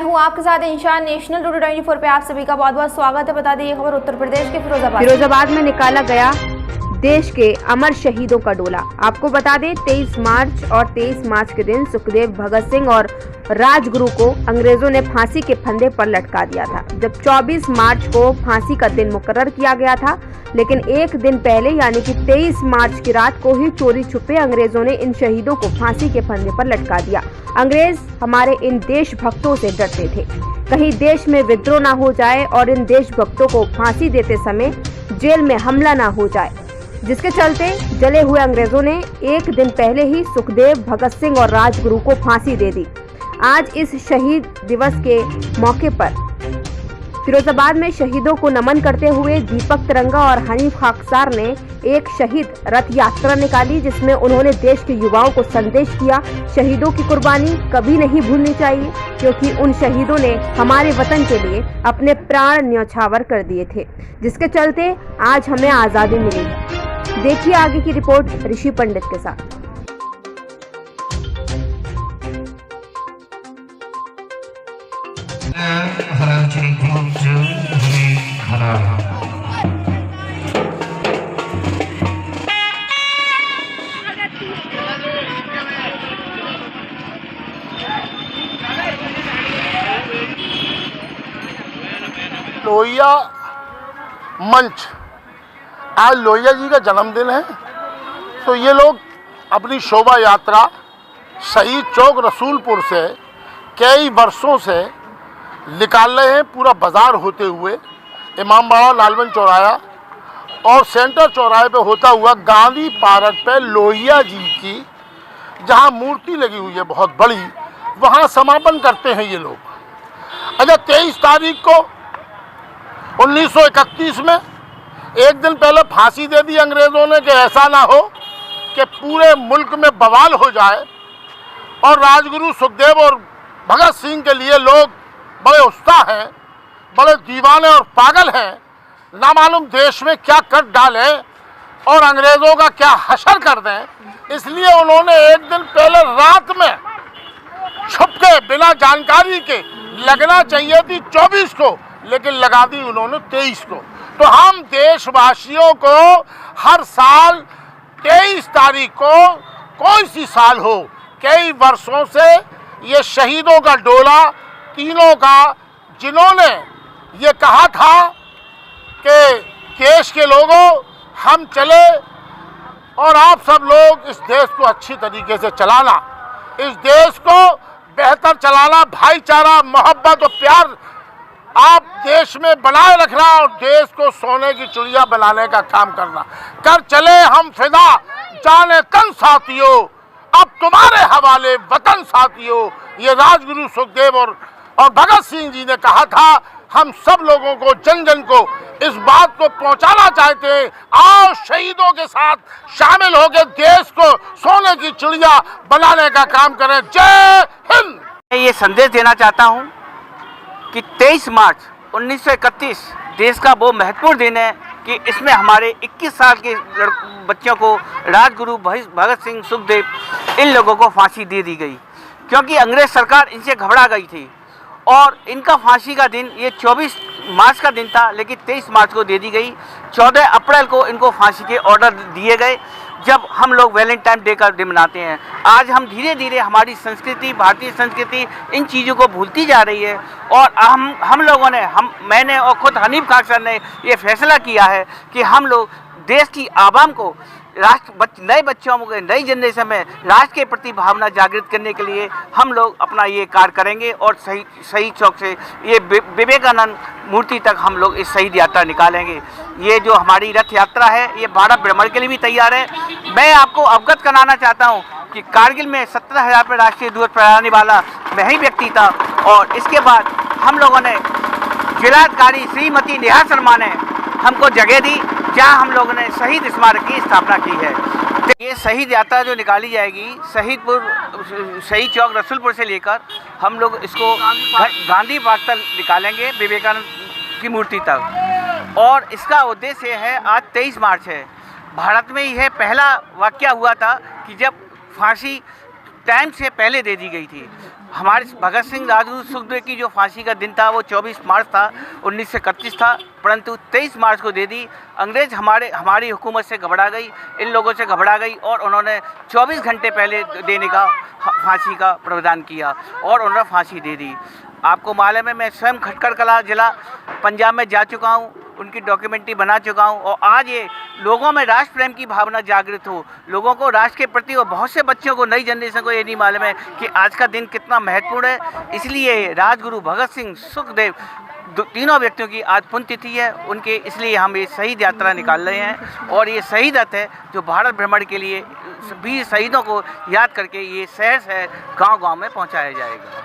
हूँ आपके साथ इंशान। नेशनल टुडे 24 पे आप सभी का बहुत बहुत स्वागत है। बता दें ये खबर उत्तर प्रदेश के फिरोजाबाद में निकाला गया देश के अमर शहीदों का डोला। आपको बता दें 23 मार्च और 23 मार्च के दिन सुखदेव, भगत सिंह और राजगुरु को अंग्रेजों ने फांसी के फंदे पर लटका दिया था। जब 24 मार्च को फांसी का दिन मुकर्रर किया गया था, लेकिन एक दिन पहले यानी कि 23 मार्च की रात को ही चोरी छुपे अंग्रेजों ने इन शहीदों को फांसी के फंदे पर लटका दिया। अंग्रेज हमारे इन देशभक्तों से डरते थे, कहीं देश में विद्रोह ना हो जाए और इन देशभक्तों को फांसी देते समय जेल में हमला ना हो जाए, जिसके चलते जले हुए अंग्रेजों ने एक दिन पहले ही सुखदेव, भगत सिंह और राजगुरु को फांसी दे दी। आज इस शहीद दिवस के मौके पर फिरोजाबाद में शहीदों को नमन करते हुए दीपक तिरंगा और हनीफ खाकसार ने एक शहीद रथ यात्रा निकाली, जिसमें उन्होंने देश के युवाओं को संदेश दिया। शहीदों की कुर्बानी कभी नहीं भूलनी चाहिए, क्योंकि उन शहीदों ने हमारे वतन के लिए अपने प्राण न्यौछावर कर दिए थे, जिसके चलते आज हमें आज़ादी मिली है। देखिए आगे की रिपोर्ट ऋषि पंडित के साथ। लोहिया मंच, आज लोहिया जी का जन्मदिन है, तो ये लोग अपनी शोभा यात्रा शहीद चौक रसूलपुर से कई वर्षों से निकाल रहे हैं। पूरा बाजार होते हुए इमामबाड़ा, लालगंज चौराहा और सेंटर चौराहे पे होता हुआ गांधी पार्क पे लोहिया जी की जहां मूर्ति लगी हुई है बहुत बड़ी, वहां समापन करते हैं ये लोग। अच्छा, 23 तारीख को 1931 में एक दिन पहले फांसी दे दी अंग्रेज़ों ने कि ऐसा ना हो कि पूरे मुल्क में बवाल हो जाए, और राजगुरु, सुखदेव और भगत सिंह के लिए लोग बड़े उत्साह हैं, बड़े दीवाने और पागल हैं, ना मालूम देश में क्या कर डालें और अंग्रेज़ों का क्या हशर कर दें। इसलिए उन्होंने एक दिन पहले रात में छुप के बिना जानकारी के लगना चाहिए थी 24 को, लेकिन लगा दी उन्होंने 23 को। तो हम देशवासियों को हर साल 23 तारीख को, कोई सी साल हो, कई वर्षों से ये शहीदों का डोला तीनों का, जिन्होंने ये कहा था कि देश के लोगों हम चले और आप सब लोग इस देश को अच्छी तरीके से चलाना, इस देश को बेहतर चलाना, भाईचारा, मोहब्बत और प्यार आप देश में बनाए रखना और देश को सोने की चिड़िया बनाने का काम करना। कर चले हम फिदा जाने तन साथियों, अब तुम्हारे हवाले वतन साथियों। ये राजगुरु, सुखदेव और भगत सिंह जी ने कहा था। हम सब लोगों को, जन जन को इस बात को पहुंचाना चाहते हैं, आओ शहीदों के साथ शामिल होकर देश को सोने की चिड़िया बनाने का काम करें। जय हिंद। मैं ये संदेश देना चाहता हूँ कि 23 मार्च 1931 देश का वो महत्वपूर्ण दिन है कि इसमें हमारे 21 साल के बच्चों को, राजगुरु, भगत सिंह, सुखदेव, इन लोगों को फांसी दे दी गई, क्योंकि अंग्रेज सरकार इनसे घबरा गई थी। और इनका फांसी का दिन ये 24 मार्च का दिन था, लेकिन 23 मार्च को दे दी गई। 14 अप्रैल को इनको फांसी के ऑर्डर दिए गए, जब हम लोग वैलेंटाइन डे का दिन मनाते हैं। आज हम धीरे धीरे हमारी संस्कृति, भारतीय संस्कृति, इन चीज़ों को भूलती जा रही है, और हम लोगों ने, मैंने और खुद हनीफ खाकसार ने ये फैसला किया है कि हम लोग देश की आवाम को, नए बच्चों को, नई जनरेशन में राष्ट्र के प्रति भावना जागृत करने के लिए हम लोग अपना ये कार्य करेंगे। और सही चौक से ये विवेकानंद मूर्ति तक हम लोग इस शहीद यात्रा निकालेंगे। ये जो हमारी रथ यात्रा है, ये भारत भ्रमण के लिए भी तैयार है। मैं आपको अवगत कराना चाहता हूँ कि कारगिल में 17,000 पर राष्ट्रीय ध्वज फहराने वाला मैं ही व्यक्ति था, और इसके बाद हम लोगों ने, जिलाधिकारी श्रीमती नेहा शर्मा ने हमको जगह दी, जहां हम लोगों ने शहीद स्मारक की स्थापना की है। तो ये शहीद यात्रा जो निकाली जाएगी शहीद चौक रसूलपुर से लेकर हम लोग इसको गांधी पार्क तक निकालेंगे, विवेकानंद की मूर्ति तक। और इसका उद्देश्य है, आज 23 मार्च है, भारत में यह पहला वाकया हुआ था कि जब फांसी टाइम से पहले दे दी गई थी। हमारे भगत सिंह राजगुरु सुखदेव की जो फांसी का दिन था वो 24 मार्च था 1931 था, परंतु 23 मार्च को दे दी। अंग्रेज हमारी हुकूमत से घबरा गई, इन लोगों से घबरा गई और उन्होंने 24 घंटे पहले देने का फांसी का प्रावधान किया और उन्होंने फांसी दे दी। आपको मालूम है, मैं स्वयं खटकर कला जिला पंजाब में जा चुका हूँ, उनकी डॉक्यूमेंट्री बना चुका हूँ और आज ये लोगों में राष्ट्र प्रेम की भावना जागृत हो, लोगों को राष्ट्र के प्रति और बहुत से बच्चों को, नई जनरेशन को ये नहीं मालूम है कि आज का दिन कितना महत्वपूर्ण है। इसलिए राजगुरु भगत सिंह, सुखदेव तीनों व्यक्तियों की आज पुण्यतिथि है उनके, इसलिए हम ये शहीद यात्रा निकाल रहे हैं और ये शहीद रथ है जो भारत भ्रमण के लिए वीर शहीदों को याद करके ये शहर शहर गाँव गाँव में पहुँचाया जाएगा।